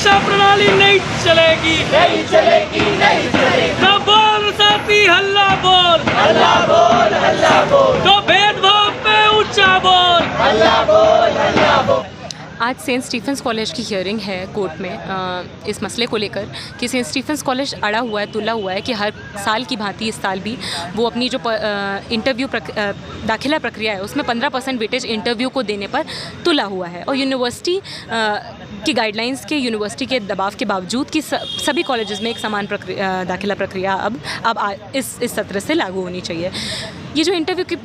शिक्षा प्रणाली नहीं चलेगी, नहीं चलेगी, नहीं चलेगी। तो बोल साथी हल्ला बोल, हल्ला बोल, हल्ला बोल, तो भेदभाव पे ऊंचा बोल, हल्ला बोल, हल्ला बोल। आज सेंट स्टीफेंस कॉलेज की हियरिंग है कोर्ट में इस मसले को लेकर कि सेंट स्टीफेंस कॉलेज अड़ा हुआ है, तुला हुआ है कि हर साल की भांति इस साल भी वो अपनी जो इंटरव्यू दाखिला प्रक्रिया है उसमें 15% वेटेज इंटरव्यू को देने पर तुला हुआ है। और यूनिवर्सिटी की गाइडलाइंस के, यूनिवर्सिटी के दबाव के बावजूद कि सभी कॉलेजेस में एक समान दाखिला प्रक्रिया अब इस सत्र से लागू होनी चाहिए। ये जो इंटरव्यू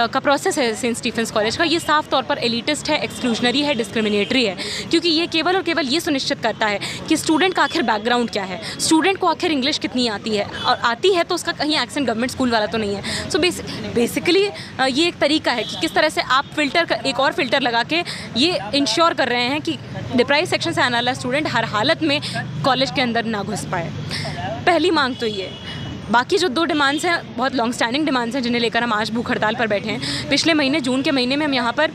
का प्रोसेस है सेंट स्टीफेंस कॉलेज का, ये साफ तौर पर एलिटिस्ट है, एक्सक्लूजनरी है, डिस्क्रिमिनेटरी है, क्योंकि ये केवल और केवल ये सुनिश्चित करता है कि स्टूडेंट का आखिर बैकग्राउंड क्या है, स्टूडेंट को आखिर इंग्लिश कितनी आती है, और आती है तो उसका कहीं एक्सेंट गवर्नमेंट स्कूल वाला तो नहीं है। सो बेसिकली ये एक तरीका है कि किस तरह से आप एक और फिल्टर लगा के ये इंश्योर कर रहे हैं कि डिप्राइव सेक्शन से आने वाला स्टूडेंट हर हालत में कॉलेज के अंदर ना घुस पाए। पहली मांग तो ये। बाकी जो 2 डिमांड्स हैं बहुत लॉन्ग स्टैंडिंग डिमांड्स हैं जिन्हें लेकर हम आज भूख हड़ताल पर बैठे हैं। पिछले महीने जून के महीने में हम यहाँ पर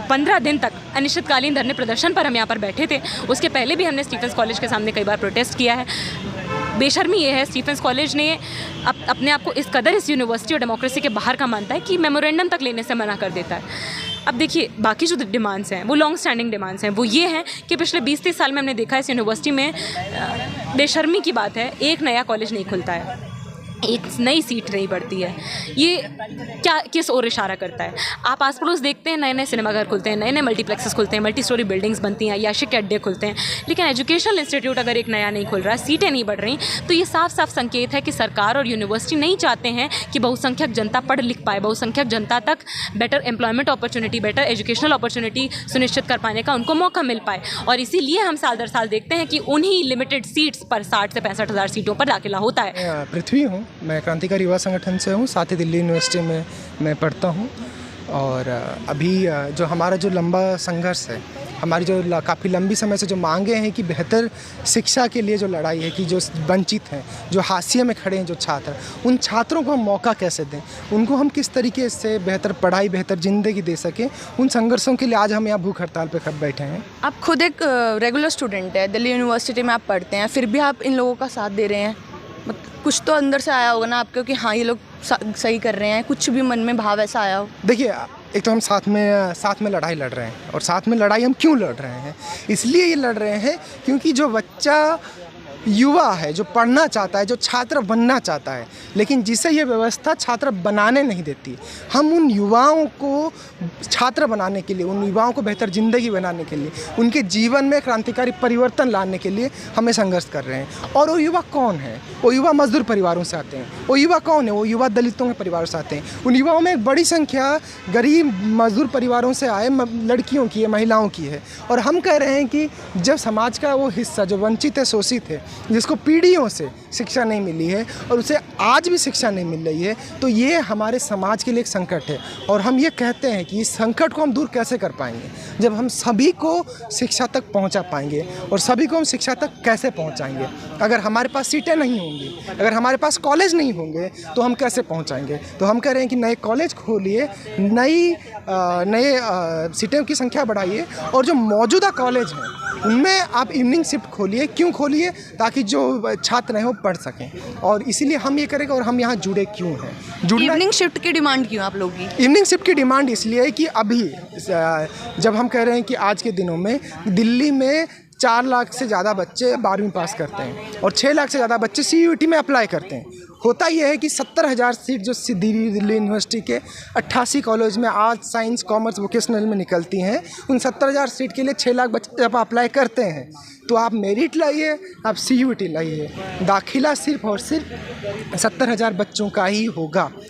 15 दिन तक अनिश्चितकालीन धरने प्रदर्शन पर हम यहाँ पर बैठे थे। उसके पहले भी हमने स्टीफेंस कॉलेज के सामने कई बार प्रोटेस्ट किया है। बेशर्मी ये है स्टीफेंस कॉलेज ने अपने आप को इस कदर इस यूनिवर्सिटी और डेमोक्रेसी के बाहर का मानता है कि मेमोरेंडम तक लेने से मना कर देता है। अब देखिए बाकी जो डिमांड्स हैं वो लॉन्ग स्टैंडिंग डिमांड्स हैं, वो ये हैं कि पिछले 20-30 साल में हमने देखा है इस यूनिवर्सिटी में बेशर्मी की बात है, एक नया कॉलेज नहीं खुलता है, एक नई सीट नहीं बढ़ती है। ये क्या किस ओर इशारा करता है? आप आस पड़ोस देखते हैं नए नए सिनेमाघर खुलते हैं, नए नए मल्टीप्लेक्सेस खुलते हैं, मल्टी स्टोरी बिल्डिंग्स बनती हैं, याशिक के अड्डे खुलते हैं, लेकिन एजुकेशनल इंस्टीट्यूट अगर एक नया नहीं खुल रहा है, सीटें नहीं बढ़ रही, तो ये साफ साफ संकेत है कि सरकार और यूनिवर्सिटी नहीं चाहते हैं कि बहुसंख्यक जनता पढ़ लिख पाए, बहुसंख्यक जनता तक better employment opportunity, better educational opportunity सुनिश्चित कर पाने का उनको मौका मिल पाए। और इसीलिए हम साल दर साल देखते हैं कि उन्हीं लिमिटेड सीट्स पर 60 से 65 हज़ार सीटों पर दाखिला होता है। पृथ्वी हूँ, मैं क्रांतिकारी युवा संगठन से हूँ, साथ ही दिल्ली यूनिवर्सिटी में मैं पढ़ता हूँ। और अभी जो हमारा जो लंबा संघर्ष है, हमारी जो काफ़ी लंबी समय से जो मांगे हैं कि बेहतर शिक्षा के लिए जो लड़ाई है, कि जो वंचित हैं, जो हाशिए में खड़े हैं जो छात्र, उन छात्रों को हम मौका कैसे दें, उनको हम किस तरीके से बेहतर पढ़ाई, बेहतर ज़िंदगी दे सकें, उन संघर्षों के लिए आज हम यहाँ भूख हड़ताल पर खड़े बैठे हैं। आप खुद एक रेगुलर स्टूडेंट है, दिल्ली यूनिवर्सिटी में आप पढ़ते हैं, फिर भी आप इन लोगों का साथ दे रहे हैं। कुछ तो अंदर से आया होगा ना आपको कि हाँ ये लोग सही कर रहे हैं, कुछ भी मन में भाव ऐसा आया हो? देखिए, एक तो हम साथ में लड़ाई लड़ रहे हैं, और साथ में लड़ाई हम क्यों लड़ रहे हैं? इसलिए ये लड़ रहे हैं क्योंकि जो बच्चा युवा है, जो पढ़ना चाहता है, जो छात्र बनना चाहता है, लेकिन जिसे ये व्यवस्था छात्र बनाने नहीं देती, हम उन युवाओं को छात्र बनाने के लिए, उन युवाओं को बेहतर ज़िंदगी बनाने के लिए, उनके जीवन में क्रांतिकारी परिवर्तन लाने के लिए हमें संघर्ष कर रहे हैं। और वो युवा कौन है? वो युवा मजदूर परिवारों से आते हैं। वो युवा कौन है? वो युवा दलितों के परिवारों से आते हैं। उन युवाओं में एक बड़ी संख्या गरीब मजदूर परिवारों से आए लड़कियों की है, महिलाओं की है। और हम कह रहे हैं कि जब समाज का वो हिस्सा जो वंचित है, शोषित है, जिसको पीढ़ियों से शिक्षा नहीं मिली है और उसे आज भी शिक्षा नहीं मिल रही है, तो ये हमारे समाज के लिए एक संकट है। और हम ये कहते हैं कि इस संकट को हम दूर कैसे कर पाएंगे? जब हम सभी को शिक्षा तक पहुंचा पाएंगे। और सभी को हम शिक्षा तक कैसे पहुंचाएंगे? अगर हमारे पास सीटें नहीं होंगी, अगर हमारे पास कॉलेज नहीं होंगे, तो हम कैसे पहुंचाएंगे? तो हम कह रहे हैं कि नए कॉलेज खोलिए, नए सीटों की संख्या बढ़ाइए, और जो मौजूदा कॉलेज हैं उनमें आप इवनिंग शिफ्ट खोलिए। क्यों खोलिए? ताकि जो छात्र हैं वो पढ़ सकें। और इसीलिए हम ये करेंगे। और हम यहाँ जुड़े क्यों हैं? इवनिंग शिफ्ट की डिमांड क्यों आप लोगों की? इवनिंग शिफ्ट की डिमांड इसलिए है कि अभी जब हम कह रहे हैं कि आज के दिनों में दिल्ली में 4 लाख से ज़्यादा बच्चे 12वीं पास करते हैं, और 6 लाख से ज़्यादा बच्चे CUET में अप्लाई करते हैं। होता यह है कि 70,000 सीट जो दिल्ली यूनिवर्सिटी के 88 कॉलेज में आर्ट्स, साइंस, कॉमर्स, वोकेशनल में निकलती हैं, उन 70,000 सीट के लिए 6 लाख बच्चे जब अप्लाई करते हैं, तो आप मेरिट लाइए, आप CUET लाइए, दाखिला सिर्फ और सिर्फ 70,000 बच्चों का ही होगा।